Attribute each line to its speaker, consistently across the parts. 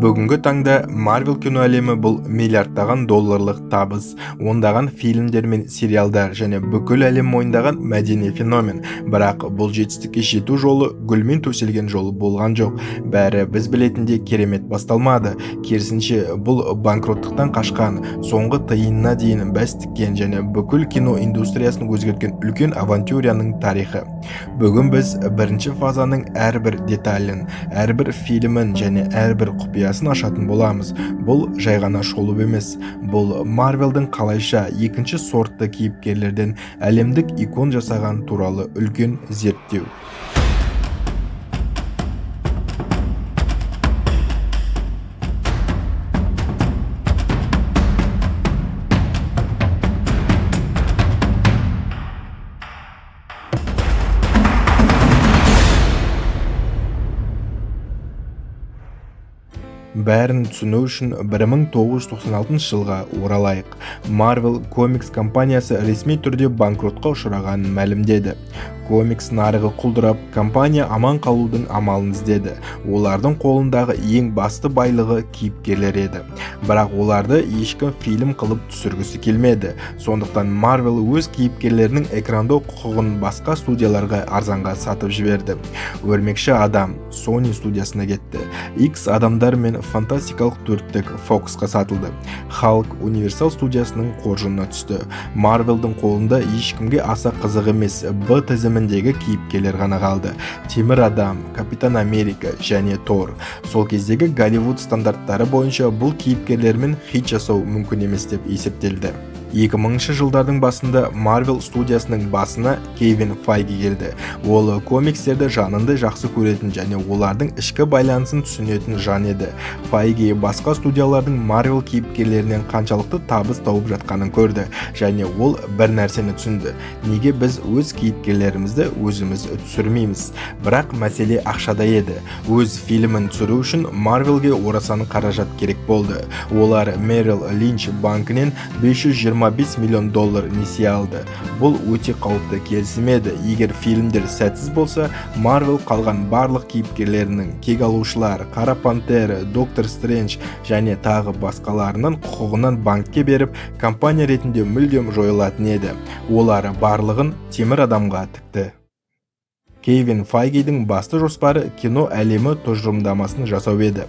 Speaker 1: Бүгінгі таңда Marvel кино әлемі бұл миллиардтаған долларлық табыс, ондаған фильмдер мен сериалдар және бүкіл әлем мойындаған мәдени феномен. Бірақ бұл жетістікке жету жолы гүлмен төселген жолы болған жоқ. Бәрі біз білетіндей керемет басталмады. Керісінше, бұл банкроттықтан қашқан, соңғы тиынына дейін бәс тіккен және бүкіл кино индустриясын өзгерткен үлкен авантюрияның тарихы. Бүгін біз бірінші фазаның әрбір деталін, әрбір фильмін және әрбір құпиясын ашатын боламыз. Бұл жай ғана шолу емес. Бұл Марвелдің қалайша екінші сортты кейіпкерлерден әлемдік икон жасаған туралы үлкен зерттеу. Бәрін түсіну үшін 1996 жылға оралайық. Marvel Comics компаниясы ресми түрде банкротқа ұшырағанын мәлімдеді. Комикс нарығы құлдырап, компания аман қалудың амалын іздеді. Олардың қолындағы ең басты байлығы кейіпкерлер еді. Бірақ оларды ешкім фильм қылып түсіргісі келмеді. Сондықтан Marvel өз кейіпкерлерінің экрандау құқығын басқа студияларға арзанға сатып жіберді. Өрмекші адам Sony студиясына кетті. X адамдар мен фантастикалық төрттік Foxқа сатылды. Hulk Universal студиясының қоржынына түсті. Marvelдің қолында ешкімге аса қызық емес Б тізіміндегі кейіпкерлер ғана қалды. Темір адам, Капитан Америка және Тор. Сол кездегі Голливуд стандарттары бойынша бұл кейіпкерлермен хит жасау мүмкін емес деп есептелді. 2000 жылдардың басында Marvel студиясының басына Кевин Файги келді. Ол комикстерді жанынды жақсы көретін және олардың ішкі байланысын түсінетін жан еді. Файги басқа студиялардың Marvel кейіпкерлерінен қаншалықты табыс тауып жатқанын көрді және ол бір нәрсені түсінді. Неге біз өз кейіпкерлерімізді өзіміз түсірмейміз? Бірақ мәселе ақшада еді. Өз фильмін түсіру үшін Marvelге орасан қаражат керек болды. Олар Merrill Lynch банкінен 525 миллион доллар несие алды. Бұл өте қауіпті келісім еді. Егер фильмдер сәтсіз болса, Marvel қалған барлық кейіпкерлерінің, кек алушылар, Қара Пантера, Доктор Стрэндж және тағы басқаларының құқығынан банкке беріп, компания ретінде мүлдем жойылатын еді. Олар барлығын темір адамға тікті. Кевин Файгидің басты жоспары кино әлемі тұжырымдамасын жасау еді.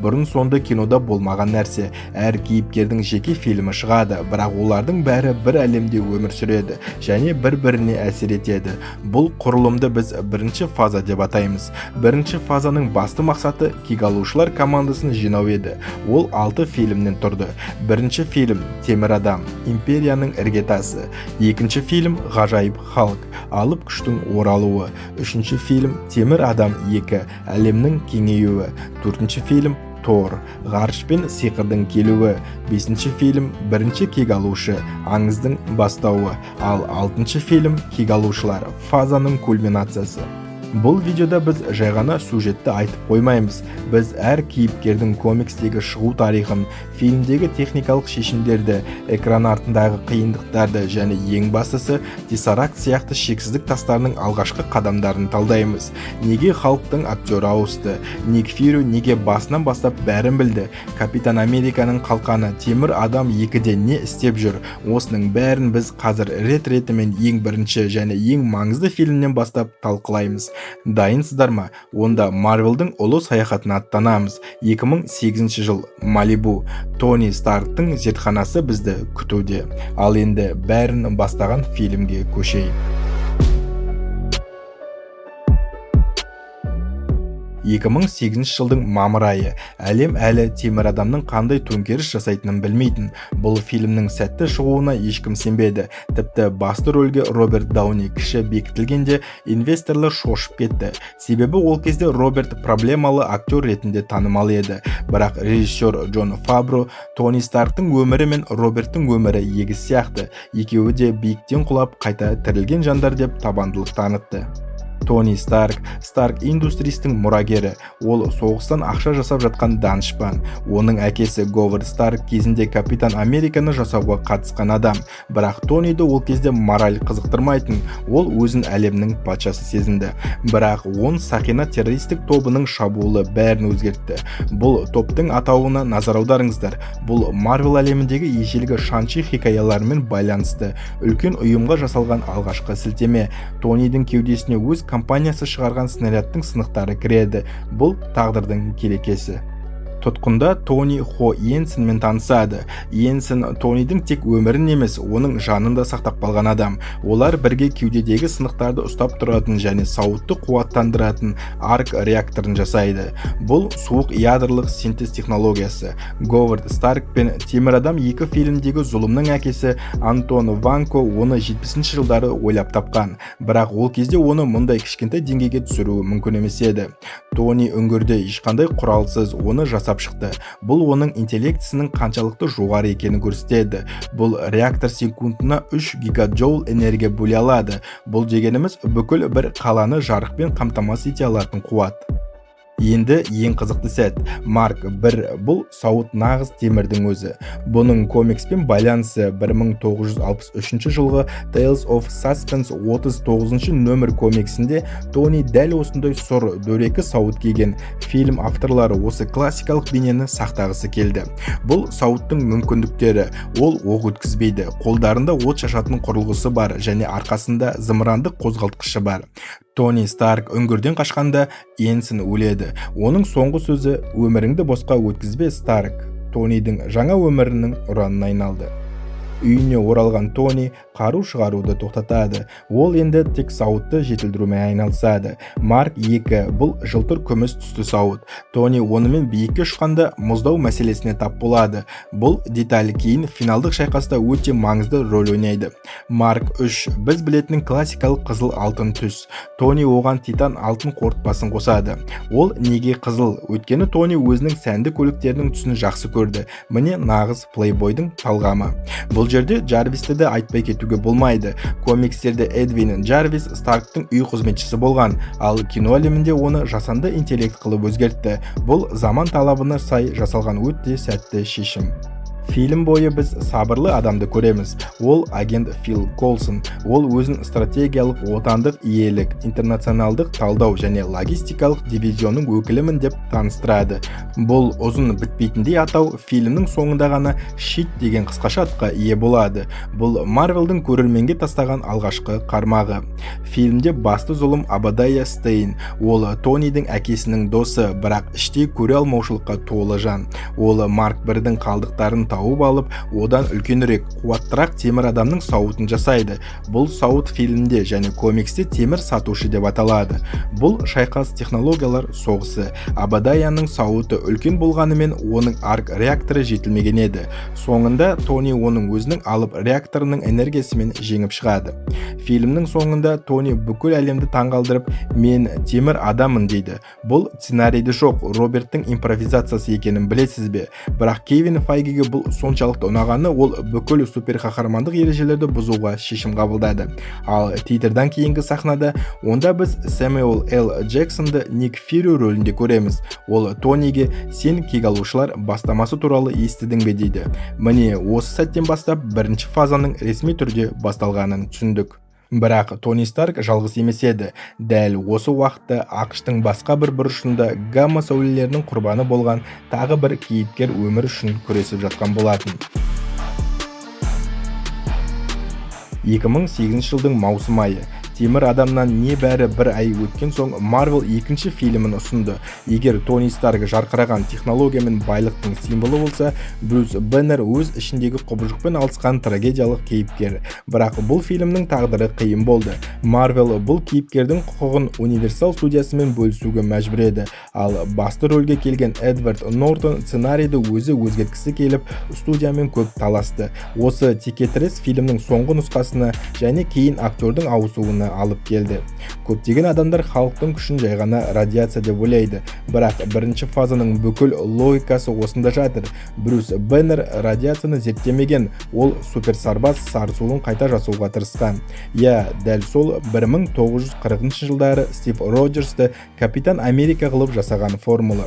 Speaker 1: Бұрын сонды кинода болмаған нәрсе. Әр кейіпкердің жеке фильмі шығады, бірақ олардың бәрі бір әлемде өмір сүреді және бір-біріне әсер етеді. Бұл құрылымды біз бірінші фаза деп атаймыз. Бірінші фазаның басты мақсаты кек алушылар командасын жинау еді. Ол 6 фильмнен тұрды. Бірінші фильм Темір адам, империяның іргетасы. Екінші фильм Ғажайып Халк, алып күштің оралуы. Үшінші фильм Темір адам 2, әлемнің кеңеюі. Төртінші фильм Тор, ғарыш пен сиқырдың келуі. Бесінші фильм Бірінші кек алушы, аңыздың бастауы. Ал 6-шы фильм кек алушылар, фазаның кульминациясы. Бұл видеода біз жай ғана сюжетті айтып қоймаймыз. Біз әр кейіпкердің комикстегі шығу тарихын, фильмдегі техникалық шешімдерді, экран артындағы қиындықтарды және ең бастысы Тессаракт сияқты шексіздік тастарының алғашқы қадамдарын талдаймыз. Неге Халктың актері ауысты? Ник Фьюри неге басынан бастап бәрін білді? Капитан Американың қалқаны Темір адам 2-де не істеп жүр? Осының бәрін біз қазір рет-ретімен ең бірінші және ең маңызды фильмнен бастап талқылаймыз. Дайынсыздар ма? Онда Марвелдің ұлы саяхатына аттанамыз. 2008 жыл, Малибу. Тони Старктың зертханасы бізді күтуде. Ал енді бәрін бастаған фильмге көшейік. 2008 жылдың мамыр айы. Әлем әлі темір адамның қандай төңкеріс жасайтынын білмейтін. Бұл фильмнің сәтті шығуына ешкім сенбеді. Тіпті басты рөлге Роберт Дауни кіші бекітілгенде инвесторлар шошып кетті. Себебі ол кезде Роберт проблемалы актер ретінде танымал еді. Бірақ режиссер Джон Фабро Тони Старктың өмірі мен Роберттің өмірі егіз сияқты. Екеуі де биіктен құлап қайта тірілген жандар деп табандылық танытты. Тони Старк Industries-тің мұрагері. Ол соғыстан ақша жасап жатқан данышпан. Оның әкесі Говард Старк кезінде Капитан Американы жасауға қатысқан адам. Бірақ Тониді ол кезде мораль қызықтырмайтын. Ол өзін әлемнің патшасы сезінді. Бірақ он Сақина террористік тобының шабуылы бәрін өзгертті. Бұл топтың атауына назар аударыңыздар. Бұл Марвел әлеміндегі ежелгі Шанчи хикаяларымен байланысты. Үлкен ұйымға жасалған алғашқы сілтеме. Тонидің кеудесіне өз компаниясы шығарған снарядтың сынықтары кіреді. Бұл тағдырдың керекесі. Тұтқында Тони Хо Йенсенмен танысады. Йенсен Тонидің тек өмірін емес, оның жанын да сақтап қалған адам. Олар бірге кеудедегі сынықтарды ұстап тұратын және сауытты қуаттандыратын арк реакторын жасайды. Бұл суық ядролық синтез технологиясы. Говард Старк пен Темір адам 2 фильмдегі зұлымның әкесі Антон Ванко оны 70-ші жылдары ойлап тапқан. Бірақ ол кезде оны мұндай кішкентай деңгейге түсіруі мүмкін емес еді. Тони үңгірде ешқандай құралсыз оны жасап шықты. Бұл оның интеллектісінің қаншалықты жоғары екенін көрсетеді. Бұл реактор секундына 3 гигаджоул энергия бөле алады. Бұл дегеніміз бүкіл бір қаланы жарықпен қамтамасыз ете алатын қуат. Енді ең қызықты сәт. Марк 1 бұл сауыт нағыз темірдің өзі. Бұның комикспен байланысы 1963 жылғы Tales of Suspense 39 нөмір комиксінде Тони дәл осындай сұр дөрекі сауыт киген. Фильм авторлары осы классикалық бейнені сақтағысы келді. Бұл сауыттың мүмкіндіктері: ол оқ өткізбейді, қолдарында от шашатын құрылғысы бар және арқасында зымырандық қозғалтқышы бар. Тони Старк үңгірден қашқанда Йенсен өледі. Оның соңғы сөзі: өміріңді босқа өткізбе, Старк. Тонидің жаңа өмірінің ұранына айналды. Үйіне оралған Тони қару шығаруды тоқтатады. Ол енді тек сауытты жетілдірумен айналысады. Марк 2 бұл жылтыр күміс түсті сауыт. Тони онымен биікке ұшқанда мұздау мәселесіне тап болады. Бұл деталь кейін финалдық шайқаста өте маңызды рөл ойнайды. Марк 3 біз білетін классикалық қызыл алтын түс. Тони оған титан алтын қорытпасын қосады. Ол неге қызыл? Өйткені Тони өзінің сәнді көліктерінің түсін жақсы көрді. Міне нағыз плейбойдың талғамы. Бұл жерде Джарвисті де айтпай кетуге болмайды. Комикстерде Эдвин Джарвис Старктың үй қызметшісі болған, ал кино әлемінде оны жасанды интеллект қылып өзгертті. Бұл заман талабына сай жасалған өте сәтті шешім. Фильм бойы біз сабырлы адамды көреміз. Ол агент Фил Колсон. Ол өзін стратегиялық отандық иелік, интернационалдық талдау және логистикалық дивизионның өкілімін деп таныстырады. Бұл ұзын бітпейтіндей атау фильмнің соңында ғана «Щит» деген қысқаша атқа ие болады. Бұл Марвелдің көрерменге тастаған алғашқы қармағы. Фильмде басты зұлым Абадая Стейн. Ол Тонидің әкесінің досы, бірақ іштей көре алмаушылыққа толы жан. Ол Марк 1-дің қалдықтарын тауып алып, одан үлкенірек, қуаттырақ темір адамның сауытын жасайды. Бұл сауыт фильмде және комиксте темір сатушы деп аталады. Бұл шайқас технологиялар соғысы. Абадаяның сауыты үлкен болғанымен оның арк реакторы жетілмеген еді. Соңында Тони оның өзінің алып реакторының энергиясымен жеңіп шығады. Фильмнің соңында Тони бүкіл әлемді таңғалдырып, мен темір адамын дейді. Бұл сценарийде жоқ, Роберттің импровизациясы екенін білесіз бе? Бірақ Кевин Файгеге бұл соншалықты ұнағаны, ол бүкіл суперқаһармандық ережелерді бұзуға шешім қабылдады. Ал титрдан кейінгі сахнада онда біз Сэмюэл Л. Джексонды Ник Фьюри рөлінде көреміз. Ол Тониге «Сен кек алушылар бастамасы туралы естідің бе?» дейді. Міне осы сәттен бастап бірінші фазаның ресми түрде басталғанын түсіндік. Бірақ Тони Старк жалғыз емес еді. Дәл осы уақытта ақштың басқа бір бұрышында гамма сәулелерінің құрбаны болған тағы бір кейіпкер өмір үшін күресіп жатқан болатын. 2008 жылдың маусым айы. Темір адамнан небәрі бір ай өткен соң Марвел екінші фильмін ұсынды. Егер Тони Старк жарқыраған технология мен байлықтың символы болса, Брюс Беннер өз ішіндегі құбыжықпен алысқан трагедиялық кейіпкер. Бірақ бұл фильмнің тағдыры қиын болды. Марвел бұл кейіпкердің құқығын Universal студиясымен бөлісуге мәжбүр еді. Ал басты рөлге келген Эдвард Нортон сценарийді өзі өзгерткісі келіп, студиямен көп таласты. Осы текетірес фильмнің соңғы нұсқасына және кейін актердің ауысуына жойылуына алып келді. Көптеген адамдар халықтың күшін жай ғана радиация деп ойлайды, бірақ бірінші фазаның бүкіл логикасы осында жатыр. Брюс Беннер радиацияны зерттемеген, ол суперсарбаз сарысуын қайта жасауға тырысқан. Дәл сол 1940 жылдары Стив Роджерсті Капитан Америка қылып жасаған формула.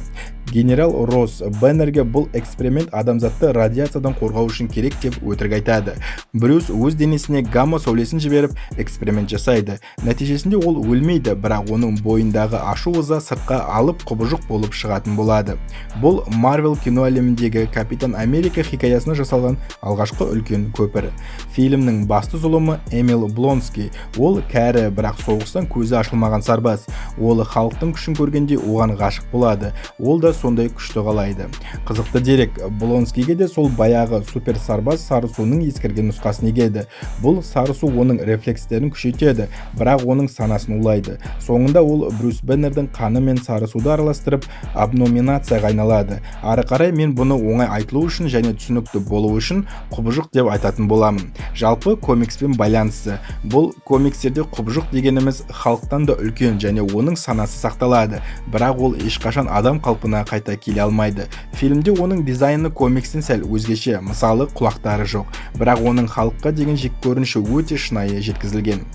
Speaker 1: Генерал Росс Беннерге бұл эксперимент адамзатты радиациядан қорғау үшін керек деп өтірік айтады. Брюс өз денесіне гамма сәулесін жіберіп эксперимент жасайды. Нәтижесінде ол өлмейді, бірақ оның бойындағы ашу ыза сыртқа алып құбыжық болып шығатын болады. Бұл Марвел кино әлеміндегі Капитан Америка хикаясына жасалған алғашқы үлкен көпір. Фильмнің басты зұлымы Эмил Блонский. Ол кәрі, бірақ соғыстан көзі ашылмаған сарбаз. Ол халықтың күшін көргенде оған ғашық болады. Ол да сондай күшті қалайды. Қызықты дерек, Блонскийге де сол баяғы супер сарбаз сарысуының ескірген нұсқасын егеді. Бұл сарысу оның рефлекстерін күшейтеді, бірақ оның санасын улайды. Соңында ол Брюс Беннердің қаны мен сарысуды араластырып абноминацияға айналады. Ары қарай мен бұны оңай айтылу үшін және түсінікті болу үшін құбыжық деп айтатын боламын. Жалпы комикспен байланысы. Бұл комикстерде құбыжық дегеніміз халықтан да үлкен және оның санасы сақталады, бірақ ол ешқашан адам қалпына қайта келе алмайды. Фильмде оның дизайны комикстен сәл өзгеше, мысалы құлақтары жоқ, бірақ оның халыққа деген жеккөрініші өте шынайы жеткізілген.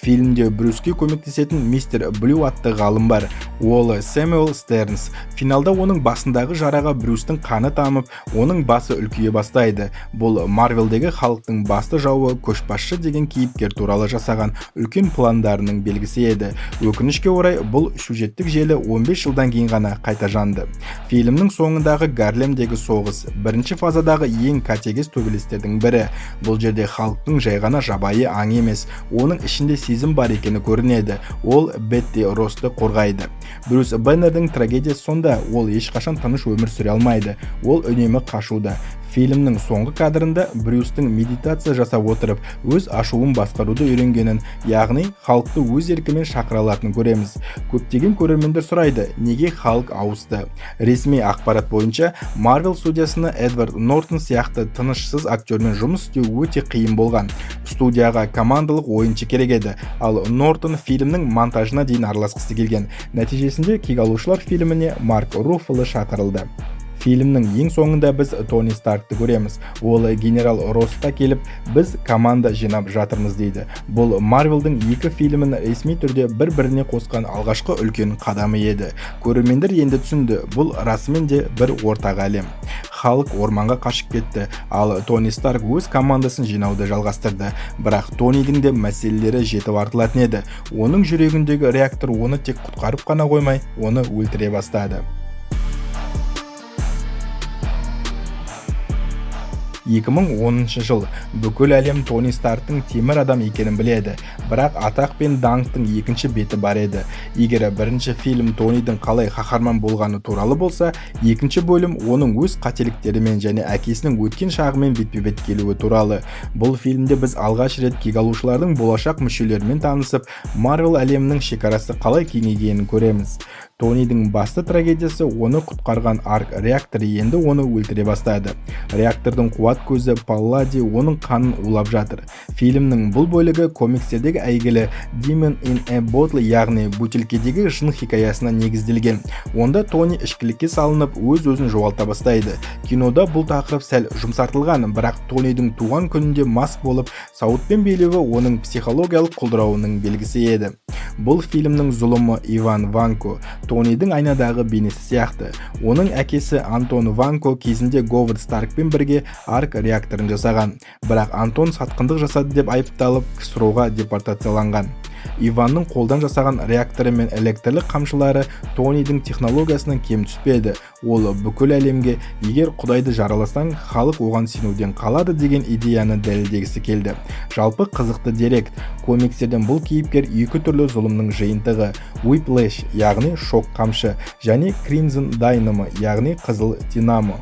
Speaker 1: Фильмде Брюске көмектесетін мистер Блю атты ғалым бар. Ол Сэмюэл Стернс. Финалда оның басындағы жараға Брюстің қаны тамып, оның басы үлкейе бастайды. Бұл Марвелдегі халықтың басты жауы көшбасшы деген кейіпкер туралы жасаған үлкен пландарының белгісі еді. Өкінішке орай, бұл сюжеттік желі 15 жылдан кейін ғана қайта жанды. Фильмнің соңындағы Гарлемдегі соғыс бірінші фазадағы ең қатыгез төбелестердің бірі. Бұл жерде халықтың жай ғана жабайы аң емес, оның ішінде сезім бар екені көрінеді. Ол Бетти Россты қорғайды. Брюс Беннердің трагедиясы сонда, ол ешқашан тыныш өмір сүре алмайды. Ол үнемі қашуда. Фильмнің соңғы кадрында Брюстің медитация жасап отырып, өз ашуын басқаруды үйренгенін, яғни халықты өз еркімен шақыра алатынын көреміз. Көптеген көрермендер сұрайды, неге халық ауысты? Ресми ақпарат бойынша, Марвел студиясына Эдвард Нортон сияқты тынышсыз актермен жұмыс істеу өте қиын болған. Студияға командалық ойыншы керек еді, ал Нортон фильмнің монтажына дейін араласқысы келген. Нәтижесінде кек алушылар фильміне Марк Руффало шақырылды. Фильмнің ең соңында біз Тони Старкты көреміз. Ол генерал Россқа келіп, біз команда жинап жатырмыз дейді. Бұл Марвелдің екі фильмін ресми түрде бір-біріне қосқан алғашқы үлкен қадамы еді. Көрермендер енді түсінді, бұл расымен де бір ортақ әлем. Халық орманға қашып кетті, ал Тони Старк өз командасын жинауды жалғастырды. Бірақ Тонидің де мәселелері жетіп артылатын еді. Оның жүрегіндегі реактор оны тек құтқарып қана қоймай, оны өлтіре бастады. 2010 жыл. Бүкіл әлем Тони Старктың темір адам екенін біледі, бірақ атақ пен даңқтың екінші беті бар еді. Егер бірінші фильм Тонидің қалай қаһарман болғаны туралы болса, екінші бөлім оның өз қателіктерімен және әкесінің өткен шағымен бетпе-бет келуі туралы. Бұл фильмде біз алғаш рет кек алушылардың болашақ мүшелерімен танысып, Марвел әлемінің шекарасы қалай кеңейгенін көреміз. Тонидің басты трагедиясы оны құтқарған арк реакторы енді оны өлтіре бастады. Реактордың қуат көзі Паллади оның қанын улап жатыр. Фильмнің бұл бөлігі комикстердегі әйгілі Demon in a Bottle, яғни бөтелкедегі жын хикаясына негізделген. Онда Тони ішкілікке салынып, өз-өзін жоғалта бастайды. Кинода бұл тақырып сәл жұмсартылған, бірақ Тонидің туған күнінде мас болып, сауытпен билеуі оның психологиялық құлдырауының белгісі еді. Бұл фильмнің зұлымы Иван Ванко, Тонидің айнадағы бейнесі сияқты. Оның әкесі Антон Ванко кезінде Говард Старкпен бірге арк реакторын жасаған, бірақ Антон сатқындық жасады деп айыпталып КСРО-ға депортацияланған. Иванның қолдан жасаған реакторы мен электрлік қамшылары Тонидің технологиясынан кем түспеді. Ол бүкіл әлемге егер Құдайды жараласаң, халық оған сенуден қалады деген идеяны дәлелдегісі келді. Жалпы қызықты дерек, комикстерден бұл кейіпкер екі түрлі зұлымның жиынтығы: Whiplash, яғни шок қамшы, және Crimson Dynamo, яғни қызыл динамо.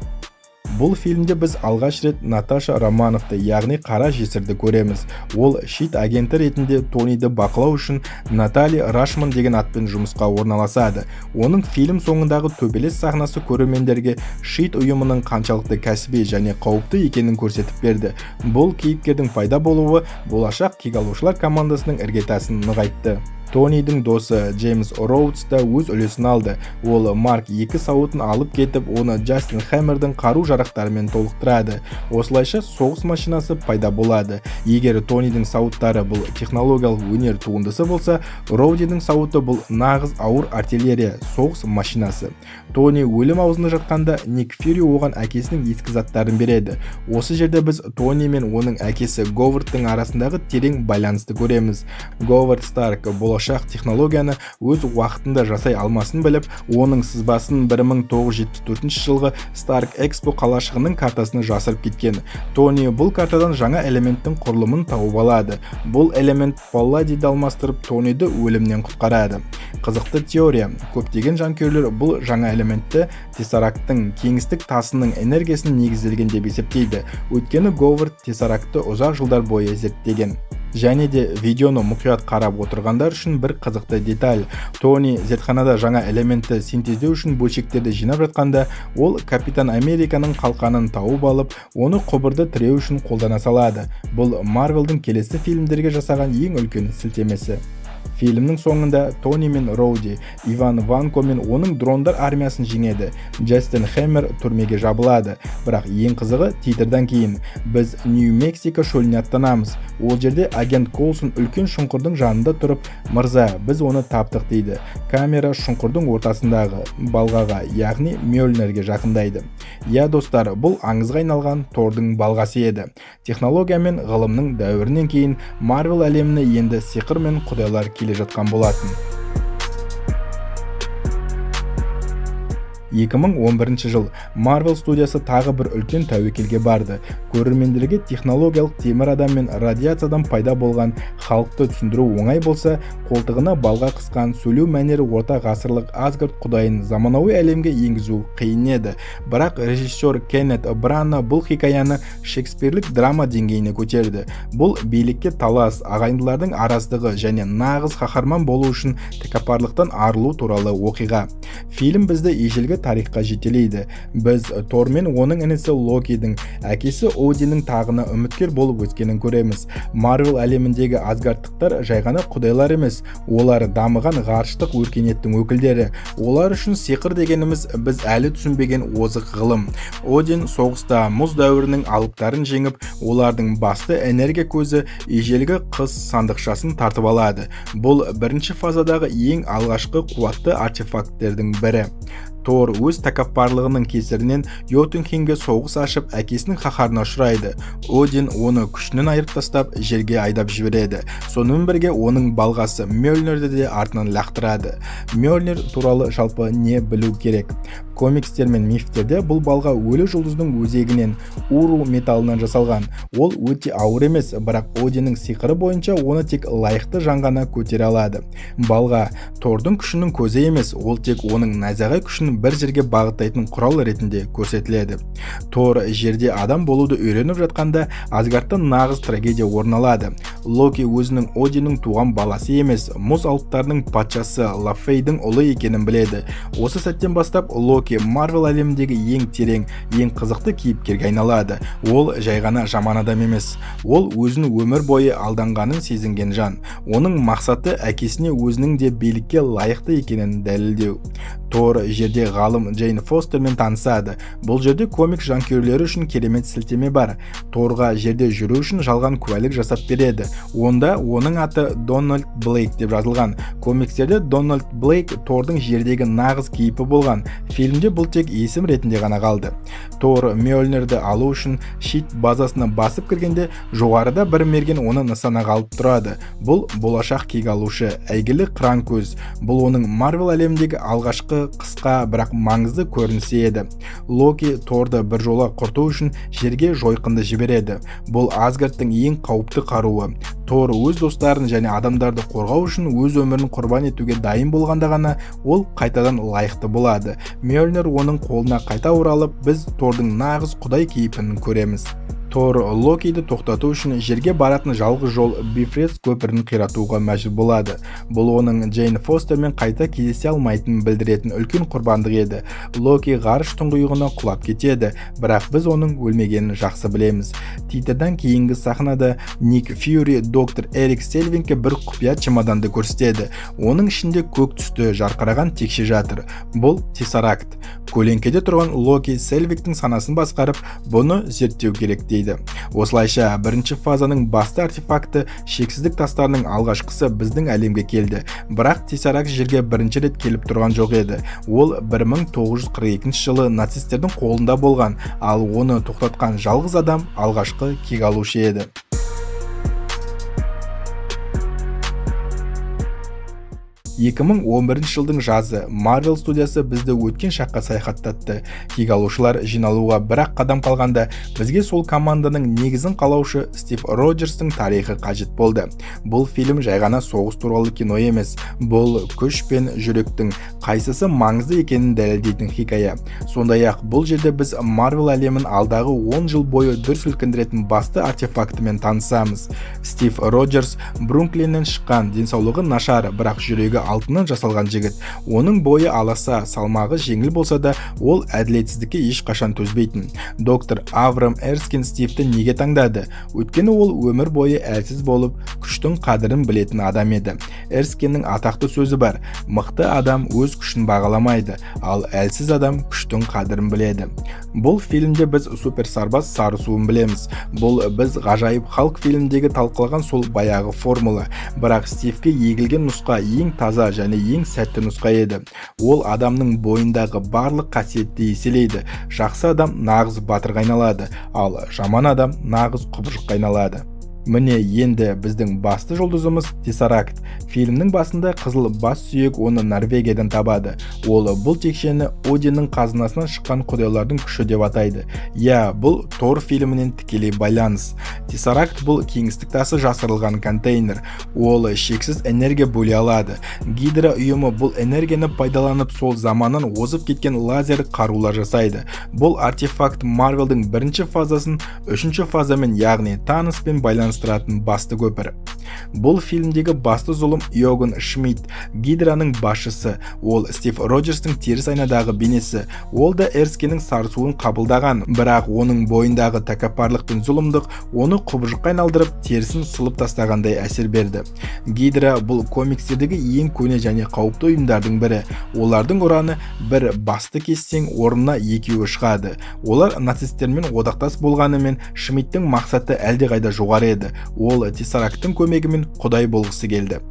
Speaker 1: Бұл фильмде біз алғаш рет Наташа Романовты, яғни қара жесірді көреміз. Ол шит агенті ретінде Тониді бақылау үшін Натали Рашман деген атпен жұмысқа орналасады. Оның фильм соңындағы төбелес сахнасы көрермендерге шит ұйымының қаншалықты кәсіби және қауіпті екенін көрсетіп берді. Бұл кейіпкердің пайда болуы болашақ кек алушылар командасының іргетасын нығайтты. Тонидің досы Джеймс Роудс та өз үлесін алды. Ол Марк 2 сауытын алып кетіп, оны Джастин Хэмердің қару-жарақтарымен толықтырады. Осылайша соғыс машинасы пайда болады. Егер Тонидің сауыттары бұл технологиялық өнер туындысы болса, Роудидің сауыты бұл нағыз ауыр артиллерия соғыс машинасы. Тони өлім аузында жатқанда Ник Фьюри оған әкесінің ескі заттарын береді. Осы жерде біз Тони мен оның әкесі Говардтың арасындағы терең байланысты көреміз. Говард Старк болашақ технологияны өз уақытында жасай алмасын біліп, оның сызбасын 1974 жылғы Stark Expo қалашығының картасына жасырып кеткен. Тони бұл картадан жаңа элементтің құрылымын тауып алады. Бұл элемент Палладиді алмастырып Тониді өлімнен құтқарады. Қызықты теория. Көптеген жанкүйерлер бұл жаңа элементті Тессаракттың кеңістік тасының энергиясын негізделген деп есептейді. Өйткені Говард Тессаракты ұзақ жылдар бойы зерттеген. Және де видеоны мұқият қарап отырғандар үшін бір қызықты деталь. Тони зертханада жаңа элементті синтездеу үшін бөлшектерді жинап жатқанда, ол Капитан Американың қалқанын тауып алып, оны құбырды тіреу үшін қолдана салады. Бұл Марвелдің келесі фильмдерге жасаған ең үлкен сілтемесі. Фильмнің соңында Тони мен Роуди Иван Ванко мен оның дрондар армиясын жеңеді. Джастин Хэмер түрмеге жабылады. Бірақ ең қызығы титрдан кейін біз Нью-Мексико шөліне аттанамыз. Ол жерде агент Колсон үлкен шұңқырдың жанында тұрып, «Мырза, біз оны таптық» дейді. Камера шұңқырдың ортасындағы балғаға, яғни Мьёльнирге жақындайды. Я достар, бұл аңызға айналған Тордың балғасы еді. Технология мен ғылымның дәуірінен кейін Марвел әлеміне енді сиқыр мен құдайлар келе жатқан болатын. 2011 жыл Marvel студиясы тағы бір үлкен тәуекелге барды. Көрермендерге технологиялық темір адам мен радиациядан пайда болған халықты түсіндіру оңай болса, қолтығына балға қысқан сөйлеу мәнері орта ғасырлық Асгард құдайын заманауи әлемге енгізу қиын еді. Бірақ режиссер Кеннет Брана бұл хикаяны шекспирлік драма деңгейіне көтерді. Бұл билікке талас, ағайындылардың араздығы және нағыз қаһарман болу үшін тәкаппарлықтан арылу туралы оқиға. Фильм бізді ежелгі тарихқа жетелейді. Біз Тор мен оның інісі Локидің, әкесі Одиннің тағына үміткер болып өскенін көреміз. Марвел әлеміндегі асгардтықтар жай ғана құдайлар емес, олар дамыған ғарыштық өркениеттің өкілдері. Олар үшін сиқыр дегеніміз біз әлі түсінбеген озық ғылым. Один соғыста мұз дәуірінің алыптарын жеңіп, олардың басты энергия көзі ежелгі қыз сандықшасын тартып алады. Бұл бірінші фазадағы ең алғашқы қуатты артефакттердің бірі. Тор өз тәкаппарлығының кесірінен Йотунхеймге соғыс ашып, әкесінің қаһарына ұшырайды. Один оны күшінен айырып тастап, жерге айдап жібереді. Сонымен бірге оның балғасы Мьёльнирді де артынан лақтырады. Мьёльнир туралы жалпы не білу керек? Комикстер мен мифтерде бұл балға өлі жұлдыздың өзегінен, уру металынан жасалған. Ол өте ауыр емес, бірақ Одиннің сиқыры бойынша оны тек лайықты жанғана көтере алады. Балға Тордың күшінің көзі емес, ол тек оның найзағай күшін бір жерге бағыттайтын құрал ретінде көрсетіледі. Тор жерде адам болуды үйреніп жатқанда, Асгардта нағыз трагедия орын алады. Локи өзінің Одиннің туған баласы емес, мұз алыптарының патшасы Лафейдің ұлы екенін біледі. Осы сәттен бастап Локи Марвел әлеміндегі ең терең, ең қызықты кейіпкерге айналады. Ол жай ғана жаман адам емес. Ол өзін өмір бойы алданғанын сезінген жан. Оның мақсаты әкесіне өзінің де билікке лайықты екенін дәлелдеу. Тор жерде ғалым Джейн Фостермен танысады. Бұл жерде комик жанкүйерлері үшін керемет сілтеме бар. Торға жерде жүру үшін жалған куәлік жасап береді. Онда оның аты Дональд Блейк деп жазылған. Комикстерде Дональд Блейк Тордың жердегі нағыз кейпі болған. Фильмде бұл тек есім ретінде ғана қалды. Тор Мьёльнирді алу үшін щит базасына басып кіргенде, жоғарыда бір мерген оны нысанаға алып тұрады. Бұл болашақ кек алушы, әйгілі қыран көз. Бұл оның Марвел әлеміндегі алғашқы тағы қысқа бірақ маңызды көрінісі еді. Локи Торды біржола құрту үшін жерге жойқынды жібереді. Бұл Асгардтың ең қауіпті қаруы. Тор өз достарын және адамдарды қорғау үшін өз өмірін құрбан етуге дайын болғанда ғана ол қайтадан лайықты болады. Мьёльнир оның қолына қайта оралып, біз Тордың нағыз құдай кейпін көреміз. Тор Локиді тоқтату үшін жерге баратын жалғыз жол Бифрост көпірін қиратуға мәжбүр болады. Бұл оның Джейн Фостермен қайта кездесе алмайтынын білдіретін үлкен құрбандық еді. Локи ғарыш тұңғиығына құлап кетеді, бірақ біз оның өлмегенін жақсы білеміз. Титрдан кейінгі сахнада Ник Фьюри доктор Эрик Selvigке бір құпия чемоданды көрсетеді. Оның ішінде көк түсті жарқыраған текше жатыр. Бұл Тессаракт. Көлеңкеде тұрған Локи Selvigтің санасын басқарып, бұны зерттеу керек дейді. Осылайша бірінші фазаның басты артефакты шексіздік тастарының алғашқысы біздің әлемге келді. Бірақ Тессаракт жерге бірінші рет келіп тұрған жоқ еді. Ол 1942 жылы нацистердің қолында болған, ал оны тоқтатқан жалғыз адам алғашқы кек алушы еді. 2011 жылдың жазы Marvel студиясы бізді өткен шаққа саяхаттатты. Кек алушылар жиналуға бір-ақ қадам қалғанда, бізге сол команданың негізін қалаушы Стив Роджерстың тарихы қажет болды. Бұл фильм жай ғана соғыс туралы кино емес. Бұл күш пен жүректің қайсысы маңызды екенін дәлелдейтін хикая. Сондай-ақ бұл жерде біз Marvel әлемін алдағы 10 жыл бойы дүр сілкіндіретін басты артефактымен танысамыз. Стив Роджерс Бруклиннен шыққан, денсаулығы нашар, бірақ жүрегі алтыннан жасалған жігіт. Оның бойы аласа, салмағы жеңіл болса да, ол әділетсіздікке ешқашан төзбейтін. Доктор Авраам Эрскин Стивті неге таңдады? Өйткені ол өмір бойы әлсіз болып, күштің қадірін білетін адам еді. Эрскиннің атақты сөзі бар: мықты адам өз күшін бағаламайды, ал әлсіз адам күштің қадірін біледі. Бұл фильмде біз суперсарбаз Сарысуын білеміз. Бұл біз ғажайып Халк фильмдегі талқылаған сол баяғы формула. Бірақ Стивке егілген нұсқа ең таза және ең сәтті нұсқа еді. Ол адамның бойындағы барлық қасиетті еселейді. Жақсы адам нағыз батырға айналады, ал жаман адам нағыз құбыжыққа айналады. Міне енді біздің басты жұлдызымыз Тессаракт. Фильмнің басында қызыл бас сүйек оны Норвегиядан табады. Ол бұл текшені Одиннің қазынасынан шыққан құдайлардың күші деп атайды. Бұл Тор фильмінен тікелей байланыс. Тессаракт бұл кеңістік тасы жасырылған контейнер. Ол шексіз энергия бөле алады. Гидра ұйымы бұл энергияны пайдаланып сол заманнан озып кеткен лазер қарулар жасайды. Бұл артефакт Марвелдің бірінші фазасын үшінші фазамен, яғни Таноспен байланыстыратын басты көпір. Бұл фильмдегі басты зұлым Йоган Шмидт, Гидраның басшысы. Ол Стив Роджерстың теріс айнадағы бейнесі. Ол да Эрскиннің Сарысуын қабылдаған, бірақ оның бойындағы тәкаппарлық пен зұлымдық оны құбыжыққа айналдырып, терісін сылып тастағандай әсер берді. Гидра бұл комикстердегі ең көне және қауіпті ұйымдардың бірі. Олардың ұраны бір басты кессең, орнына екеуі шығады. Олар нацистермен одақтас болғанымен, Шмидттің мақсаты әлдеқайда жоғары еді. Ол Тессаракттың көмегімен құдай болғысы келді.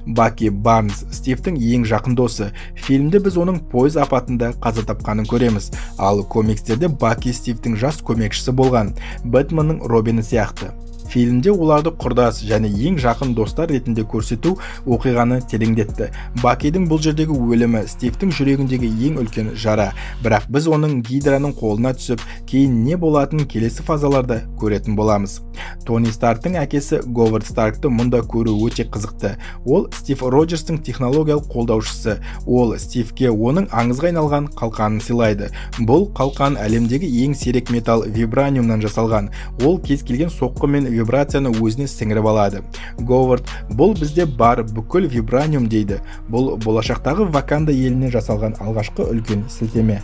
Speaker 1: Баки Барнс Стивтің ең жақын досы. Фильмде біз оның пойыз апатында қаза тапқанын көреміз, ал комикстерде Баки Стивтің жас көмекшісі болған, Бэтменнің Робині сияқты. Фильмде оларды құрдас және ең жақын достар ретінде көрсету оқиғаны тереңдетті. Бакидің бұл жердегі өлімі Стивтің жүрегіндегі ең үлкен жара, бірақ біз оның Гидраның қолына түсіп, кейін не болатынын келесі фазаларда көретін боламыз. Тони Старктың әкесі Говард Старкты мұнда көру өте қызықты. Ол Стив Роджерстың технологиялық қолдаушысы. Ол Стивке оның аңызға айналған қалқанын сыйлайды. Бұл қалқан әлемдегі ең сирек металл вибраниумнан жасалған. Ол кез келген соққы мен вибрацияны өзіне сіңіріп алады. Говард бұл бізде бар бүкіл вибраниум дейді. Бұл болашақтағы Ваканда еліне жасалған алғашқы үлкен сілтеме.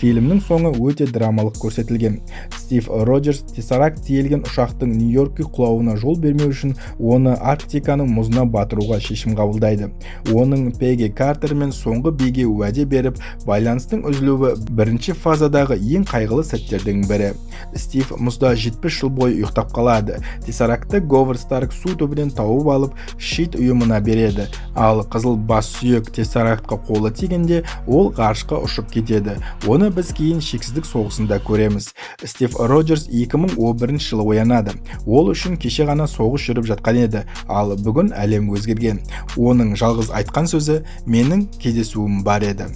Speaker 1: Фильмнің соңы өте драмалық көрсетілген. Стив Роджерс Тессаракт тиелген ұшақтың Нью-Йоркке құлауына жол бермеу үшін оны Арктиканың мұзына батыруға шешім қабылдайды. Оның Пегги Картермен соңғы биге уәде беріп, байланыстың үзілуі бірінші фазадағы ең қайғылы сәттердің бірі. Стив мұзда 70 жыл бойы ұйықтап қалады. Тессарактты Говард Старк су түбінен тауып алып, Шит ұйымына береді. Ал қызыл бас сүйек Тессарактқа қолы тигенде, ол ғарышқа ұшып кетеді. Оны біз кейін шексіздік соғысында көреміз. Стив Роджерс 2011 жылы оянады. Ол үшін кеше ғана соғыс жүріп жатқан еді, ал бүгін әлем өзгерген. Оның жалғыз айтқан сөзі: менің кездесуім бар еді.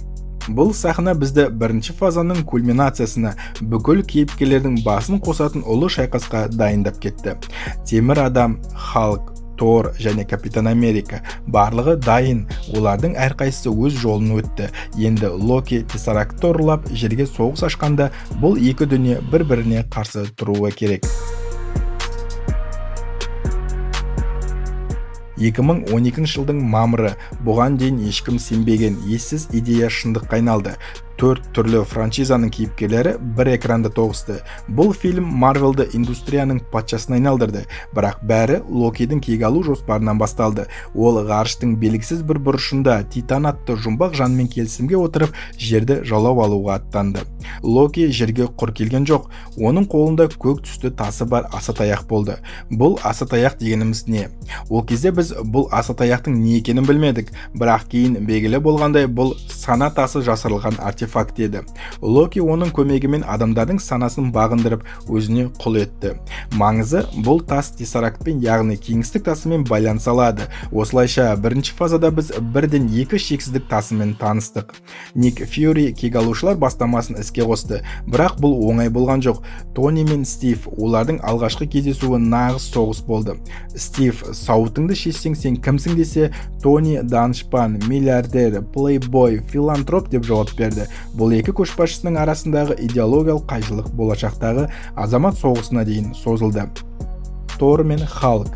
Speaker 1: Бұл сахна бізді бірінші фазаның кульминациясына, бүкіл кейіпкерлердің басын қосатын ұлы шайқасқа дайындап кетті. Темір адам, Халк, Тор және Капитан Америка барлығы дайын, олардың әрқайсысы өз жолын өтті. Енді Локи Тессарактты ұрлап жерге соғыс ашқанда бұл екі дүние бір-біріне қарсы тұруы керек. 2012 жылдың мамыры, бұған дейін ешкім сенбеген ессіз идея шындыққа айналды. 4 түрлі франшизаның кейіпкерлері бір экранда тоғысты. Бұл фильм Марвелді индустрияның патшасына айналдырды, бірақ бәрі Локидің кек алу жоспарынан басталды. Ол ғарыштың белгісіз бір бұрышында Титан атты жұмбақ жанмен келісімге отырып, жерді жаулап алуға аттанды. Локи жерге құр келген жоқ, оның қолында көк түсті тасы бар асатаяқ болды. Бұл асатаяқ дегеніміз не? Ол кезде біз бұл асатаяқтың не екенін білмедік, бірақ кейін белгілі болғандай бұл сана тасы жасырылған артефакт еді. Локи оның көмегімен адамдардың санасын бағындырып, өзіне құл етті. Маңызы, бұл тас тессарактпен, яғни кеңістік тасымен байланыс алады. Осылайша бірінші фазада біз бірден екі шексіздік тасымен таныстық. Ник Фьюри кек алушылар бастамасын іске қосты, бірақ бұл оңай болған жоқ. Тони мен Стив, олардың алғашқы кездесуі нағыз соғыс болды. Стив, сауытыңды шешсең сен кімсің десе, Тони данышпан, миллиардер, плейбой, филантроп деп жауап берді. Бұл екі көшбасшысының арасындағы идеологиялық қайшылық болашақтағы азамат соғысына дейін созылды. Тор мен Халк.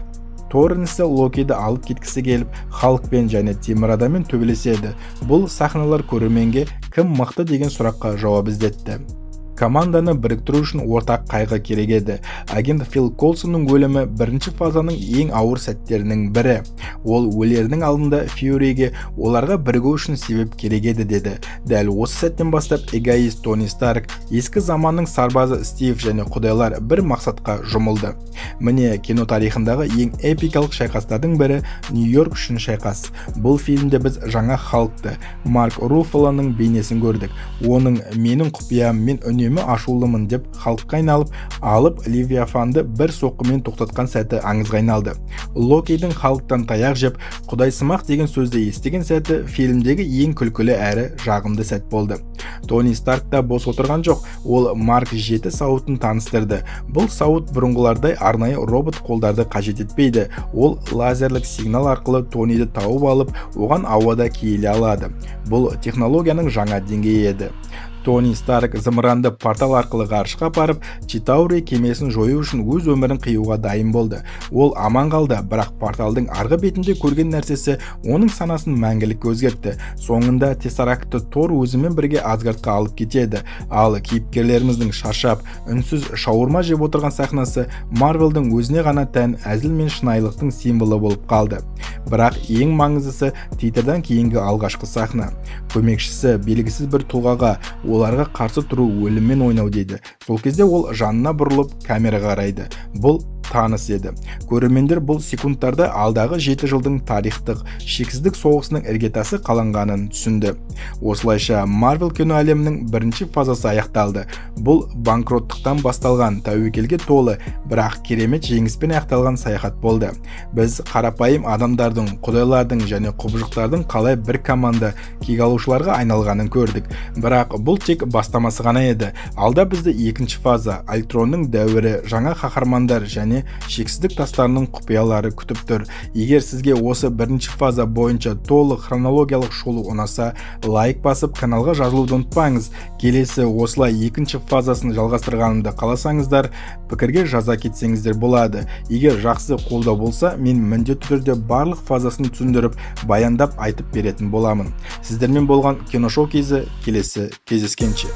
Speaker 1: Тор інісі Локиді алып кеткісі келіп, Халкпен және темір адаммен төбелеседі. Бұл сахналар көрерменге кім мықты деген сұраққа жауап іздетті. Команданы біріктіру үшін ортақ қайғы керек еді. Агент Фил Колсонның өлімі бірінші фазаның ең ауыр сәттерінің бірі. Ол өлерінің алдында Фьюриге оларға бірігу үшін себеп керек еді деді. Дәл осы сәттен бастап эгоист Тони Старк, ескі заманның сарбазы Стив және құдайлар бір мақсатқа жұмылды. Міне кино тарихындағы ең эпикалық шайқастардың бірі Нью-Йорк үшін шайқас. Бұл фильмде біз жаңа Халкты, Марк Руффалоның бейнесін көрдік. Оның менің құпиям, мен үнемі ашулымын деп Халкқа айналып, алып Левиафанды бір соққымен тоқтатқан сәті аңызға айналды. Локидің Халктан таяқ жеп, құдайсымақ деген сөзді естіген сәті фильмдегі ең күлкілі әрі жағымды сәт болды. Тони Старк та бос отырған жоқ, ол Марк 7 сауытын таныстырды. Бұл сауыт бұрынғылардай арнайы робот қолдарды қажет етпейді. Ол лазерлік сигнал арқылы Тониді тауып алып, оған ауада киіле алады. Бұл технологияның жаңа деңгейі еді. Тони Старк зымыранды портал арқылы ғарышқа апарып, Читаури кемесін жою үшін өз өмірін қиюға дайын болды. Ол аман қалды, бірақ порталдың арғы бетінде көрген нәрсесі оның санасын мәңгілік өзгертті. Соңында Тессарактты Тор өзімен бірге Асгардқа алып кетеді. Ал кейіпкерлеріміздің шаршап, үнсіз шаурма жеп отырған сахнасы Марвелдің өзіне ғана тән әзіл мен шынайылықтың символы болып қалды. Бірақ ең маңыздысы титрдан кейінгі алғашқы сахна. Көмекшісі белгісіз бір тұлғаға оларға қарсы тұру өліммен ойнау дейді. Сол кезде ол жанына бұрылып камераға қарайды. Бұл таныс еді. Көрермендер бұл секундтарда алдағы 7 жылдың тарихтық шексіздік соғысының іргетасы қаланғанын түсінді. Осылайша Марвел кино әлемінің бірінші фазасы аяқталды. Бұл банкроттықтан басталған, тәуекелге толы, бірақ керемет жеңіспен аяқталған саяхат болды. Біз қарапайым адамдардың, құдайлардың және құбыжықтардың қалай бір команда кек алушыларға айналғанын көрдік. Бірақ бұл тек бастамасы ғана еді. Алда бізді екінші фаза, Альтронның дәуірі, жаңа қаһармандар және шексіздік тастарының құпиялары күтіп тұр. Егер сізге осы бірінші фаза бойынша толық хронологиялық шолу ұнаса, лайк басып каналға жазылуды ұмытпаңыз. Келесі осылай екінші фазасын жалғастырғанымды қаласаңыздар, пікірге жаза кетсеңіздер болады. Егер жақсы қолдау болса, мен міндетті түрде барлық фазасын түсіндіріп, баяндап айтып беретін боламын. Сіздермен болған киношоу кезі келесі кездескенше.